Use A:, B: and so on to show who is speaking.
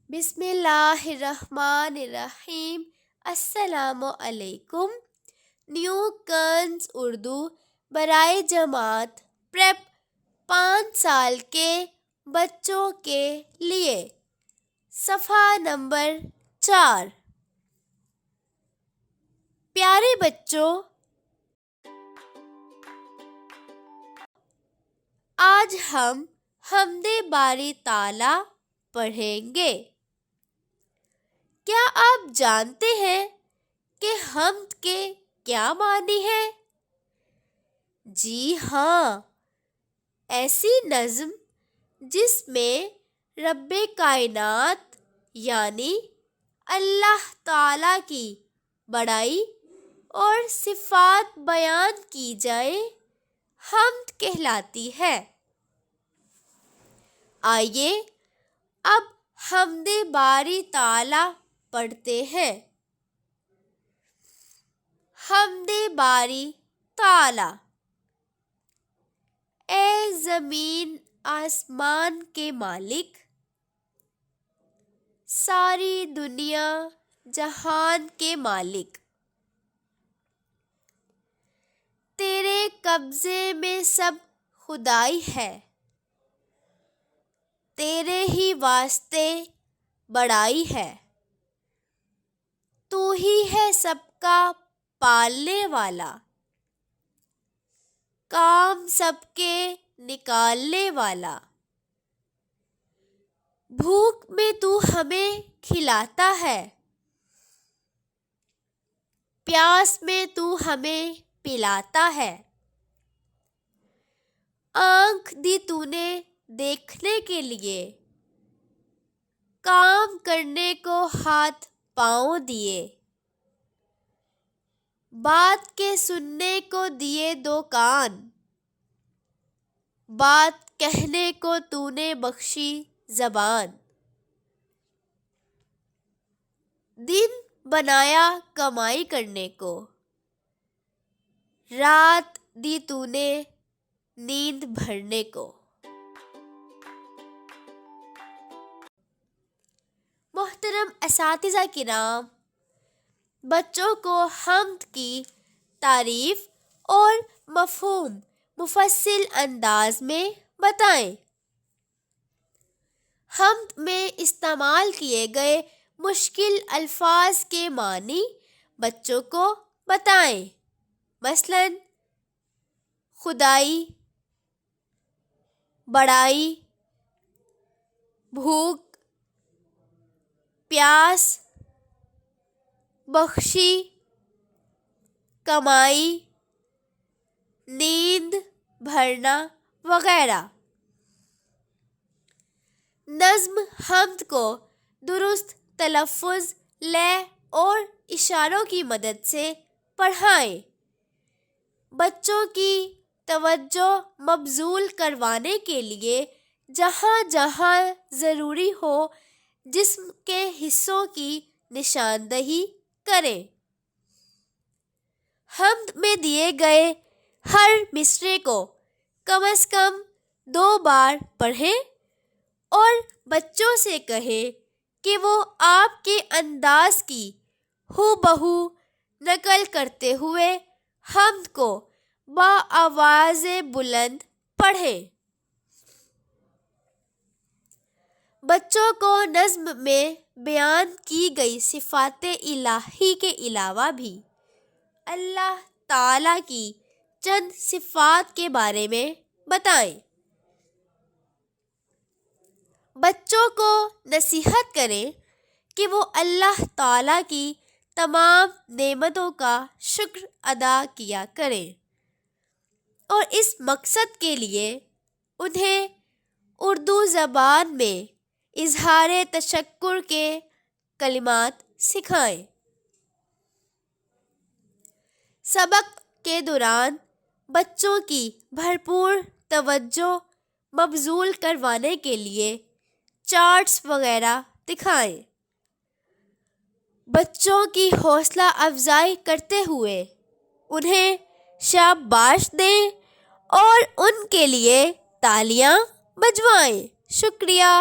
A: بسم اللہ الرحمن الرحیم۔ السلام علیکم۔ نیو کرنز اردو برائے جماعت پریپ 5 سال کے بچوں کے لیے، صفحہ نمبر 4۔ پیارے بچوں، آج ہم حمد باری تعالیٰ پڑھیں گے۔ کیا آپ جانتے ہیں کہ حمد کے کیا معنی ہیں؟ جی ہاں، ایسی نظم جس میں رب کائنات یعنی اللہ تعالیٰ کی بڑائی اور صفات بیان کی جائیں، حمد کہلاتی ہے۔ آئیے اب حمد باری تعالیٰ پڑھتے ہیں۔ حمد باری تعالیٰ۔ اے زمین آسمان کے مالک، ساری دنیا جہان کے مالک، تیرے قبضے میں سب خدائی ہے، تیرے ہی واسطے بڑائی ہے، تو ہی ہے سب کا پالنے والا، کام سب کے نکالنے والا، بھوک میں تو ہمیں کھلاتا ہے، پیاس میں تو ہمیں پلاتا ہے، آنکھ دی تو نے دیکھنے کے لیے، کام کرنے کو ہاتھ پاؤں دیے، بات کے سننے کو دیے 2 کان، بات کہنے کو تو نے بخشی زبان، دن بنایا کمائی کرنے کو، رات دی تو نے نیند بھرنے کو۔ محترم اساتذہ کرام، بچوں کو حمد کی تعریف اور مفہوم مفصل انداز میں بتائیں۔ حمد میں استعمال کیے گئے مشکل الفاظ کے معنی بچوں کو بتائیں۔ مثلاً خدائی، بڑائی، بھوک، پیاس، بخشی، کمائی، نیند بھرنا وغیرہ۔ نظم حمد کو درست تلفظ، لے اور اشاروں کی مدد سے پڑھائیں۔ بچوں کی توجہ مبذول کروانے کے لیے جہاں جہاں ضروری ہو جسم کے حصوں کی نشاندہی کریں۔ حمد میں دیے گئے ہر مصرعے کو کم از کم 2 بار پڑھیں اور بچوں سے کہیں کہ وہ آپ کے انداز کی ہو بہو نقل کرتے ہوئے حمد کو بآواز بلند پڑھیں۔ بچوں کو نظم میں بیان کی گئی صفات الہی کے علاوہ بھی اللہ تعالیٰ کی چند صفات کے بارے میں بتائیں۔ بچوں کو نصیحت کریں کہ وہ اللہ تعالیٰ کی تمام نعمتوں کا شکر ادا کیا کریں، اور اس مقصد کے لیے انہیں اردو زبان میں اظہار تشکر کے کلمات سکھائیں۔ سبق کے دوران بچوں کی بھرپور توجہ مبذول کروانے کے لیے چارٹس وغیرہ دکھائیں۔ بچوں کی حوصلہ افزائی کرتے ہوئے انہیں شاباش دیں اور ان کے لیے تالیاں بجوائیں۔ شکریہ۔